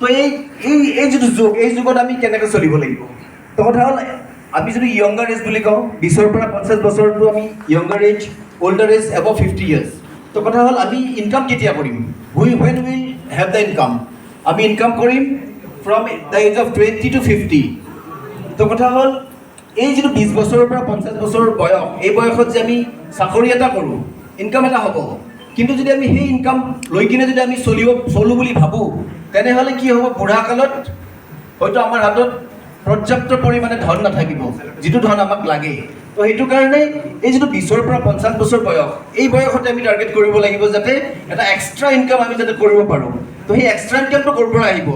তো এই যিটো যুগ, এই যুগত আমি কেনেকৈ চলিব লাগিব? তো কথা হ'ল আমি যদি য়ংগাৰ এজ বুলি কওঁ, 20ৰ পৰা 50 বছৰটো আমি younger age, older age above 50 years. তো কথা হ'ল আমি ইনকাম কেতিয়া কৰিম? When will have the income? আমি ইনকাম কৰিম from the age of 20 to 50। তো কথা হ'ল এই যিটো 20 বছৰৰ পৰা 50 বছৰৰ বয়স, এই বয়সত যে আমি চাকৰি এটা কৰোঁ, ইনকাম এটা হ'ব, কিন্তু যদি আমি সেই ইনকাম লৈ কিনে যদি আমি চলোঁ বুলি ভাবোঁ, তেনেহ'লে কি হ'ব? বুঢ়া কালত হয়তো আমাৰ হাতত পৰ্যাপ্ত পৰিমাণে ধন নাথাকিব, যিটো ধন আমাক লাগে। তো সেইটো কাৰণে এই যিটো 20ৰ পৰা 50 বছৰ বয়স, এই বয়সতে আমি টাৰ্গেট কৰিব লাগিব যাতে এটা এক্সট্ৰা ইনকাম আমি যাতে কৰিব পাৰোঁ। তো সেই এক্সট্ৰা ইনকামটো ক'ৰ পৰা আহিব?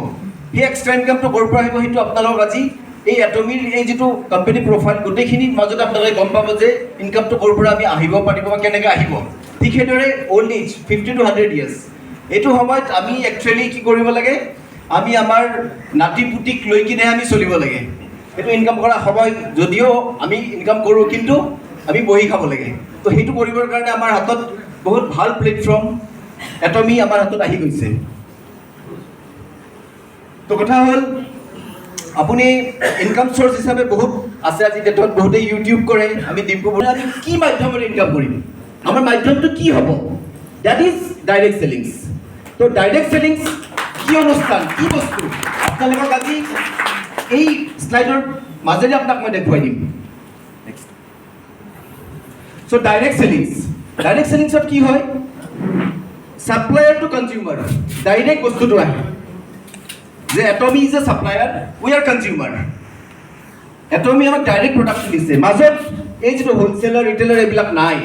সেই এক্সট্ৰা ইনকামটো ক'ৰ পৰা আহিব সেইটো আপোনালোকক আজি এই এটমিৰ এই যিটো কোম্পানী প্ৰফাইল, গোটেইখিনিৰ মাজতে আপোনালোকে গম পাব যে ইনকামটো ক'ৰ পৰা আমি আহিব পাৰিব বা কেনেকৈ আহিব। ঠিক সেইদৰে অল্ড এজ 50 to 100 ইয়াৰ্ছ, এইটো সময়ত আমি একচুৱেলি কি কৰিব লাগে? আমি আমাৰ নাতি পুতিক লৈ কিনে আমি চলিব লাগে। এইটো ইনকাম কৰা সময়, যদিও আমি ইনকাম কৰোঁ, কিন্তু আমি বহি খাব লাগে। তো সেইটো কৰিবৰ কাৰণে আমাৰ হাতত বহুত ভাল প্লেটফৰ্ম এটমি আমাৰ হাতত আহি গৈছে। তো কথা হ'ল আপুনি ইনকাম চ'ৰ্চ হিচাপে বহুত আছে আজি ডেটত, বহুতে ইউটিউব কৰে, আমি ডিম্পুবোৰে আমি কি মাধ্যমেৰে ইনকাম কৰিম? আমাৰ মাধ্যমটো কি হ'ব? That is direct challenges. তো ডাইৰেক্ট চেলিংছ কি অনুষ্ঠান, কি বস্তু, আপোনালোকক আজি এই শ্লাইডৰ মাজেৰে আপোনাক মই দেখুৱাই দিম। চ' ডাইৰেক্ট চেলিংছত কি হয়? ছাপ্লায়াৰ টু কনজিউমাৰ, ডাইৰেক্ট বস্তুটো আহে যে Atomy is a supplier, we are consumer. Atomy আমাক ডাইৰেক্ট প্ৰডাক্টটো দিছে, মাজত এই যিটো হ'লচেলাৰ ৰিটেইলাৰ এইবিলাক নাই।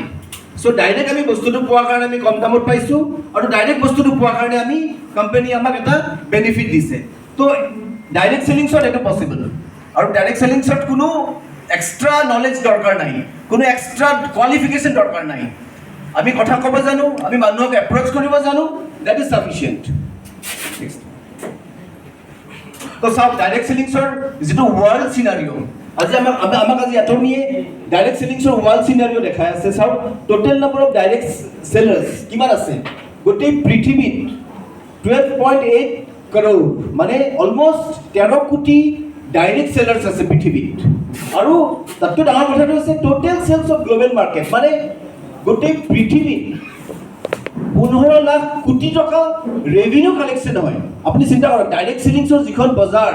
চ' ডাইৰেক্ট আমি বস্তুটো পোৱাৰ কাৰণে আমি কম দামত পাইছোঁ, আৰু ডাইৰেক্ট বস্তুটো পোৱাৰ কাৰণে আমি কোম্পানীয়ে আমাক এটা বেনিফিট দিছে। তো ডাইৰেক্ট চেলিংছত এইটো পচিবল, আৰু ডাইৰেক্ট চেলিংছত কোনো এক্সট্ৰা নলেজ দৰকাৰ নাই, কোনো এক্সট্ৰা কোৱালিফিকেশ্যন দৰকাৰ নাই। আমি কথা ক'ব জানো, আমি মানুহক এপ্ৰ'চ কৰিব জানো, দেট ইজ চাফিচিয়েণ্ট। তো চাওক, ডাইৰেক্ট চেলিংছৰ যিটো ৱৰ্ল্ড চিনাৰিঅ', আজি আমাক আজি এটমিয়ে ডাইৰেক্ট চেলিংছৰ ৱৰ্ল্ড চিনাৰিঅ' দেখাই আছে। চাওক, টোটেল নম্বৰ অফ ডাইৰেক্ট চেলাৰ্ছ কিমান আছে গোটেই পৃথিৱীত? 12.8 কৰোৰ, মানে অলমষ্ট 13 কোটি ডাইৰেক্ট চেলাৰ্ছ আছে পৃথিৱীত। আৰু তাতকৈ ডাঙৰ কথাটো হৈছে total sales of global market, মানে গোটেই পৃথিৱীত 15 লাখ কোটি টকা ৰেভিনিউ কালেকশ্যন হয়। আপুনি চিন্তা কৰক, ডাইৰেক্ট চেলিংছৰ যিখন বজাৰ,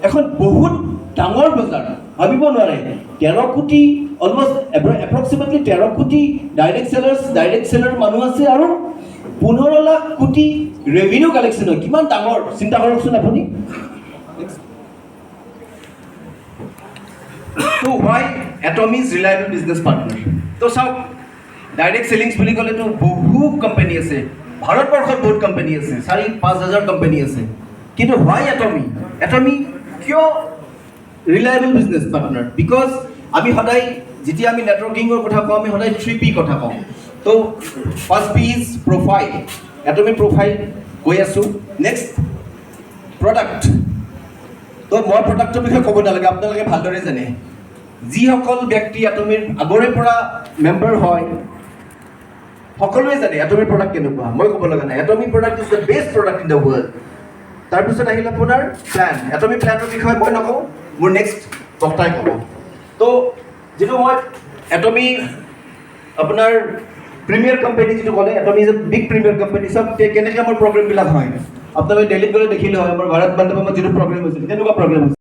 এখন বহুত ডাঙৰ বজাৰ, ভাবিব নোৱাৰে। 13 কোটি, অলমষ্ট এপ্ৰক্সিমেটলি 13 কোটি ডাইৰেক্ট চেলাৰ মানুহ আছে, আৰু 15 লাখ কোটি ৰেভিনিউ কালেকশ্যন হয়। কিমান ডাঙৰ, চিন্তা কৰকচোন আপুনি। তো why Atomy is reliable business partner? তো চাওক, ডাইৰেক্ট চেলিংছ বুলি ক'লেতো বহুত কোম্পানী আছে, ভাৰতবৰ্ষত বহুত কোম্পানী আছে, 4-5 হাজাৰ কোম্পানী আছে, কিন্তু why Atomy? Atomy কিয় ৰিলায়েবল বিজনেছ পাৰ্টনাৰ? বিকজ আমি সদায় যেতিয়া আমি নেটৱৰ্কিঙৰ কথা কওঁ, আমি সদায় 3P কথা কওঁ। তো first P is profile, Atomy profile কৈ আছোঁ। Next product. তো মই প্ৰডাক্টৰ বিষয়ে ক'ব নালাগে, আপোনালোকে ভালদৰে জানে। যিসকল ব্যক্তি এটমিৰ আগৰে পৰা মেম্বাৰ হয়, সকলোৱে জানে এটমিৰ প্ৰডাক্ট কেনেকুৱা, মই ক'ব লগা নাই। Atomy product is the best product in the world. তাৰপিছত আহিল আপোনাৰ প্লেন। এটমি প্লেনৰ বিষয়ে মই নকওঁ, মোৰ নেক্সট বক্তাই ক'ব। তো যিটো মই এটমি আপোনাৰ প্ৰিমিয়াৰ কোম্পানী যিটো ক'লে, Atomy is a big premier company. চব কেনেকৈ আমাৰ প্ৰগ্ৰেমবিলাক হয়, আপোনালোকে দিল্লীত গ'লে দেখিলে হয়, আমাৰ ভাৰত মণ্ডপমত যিটো প্ৰগ্ৰেম হৈছিল, তেনেকুৱা প্ৰগ্ৰেম হৈছিল।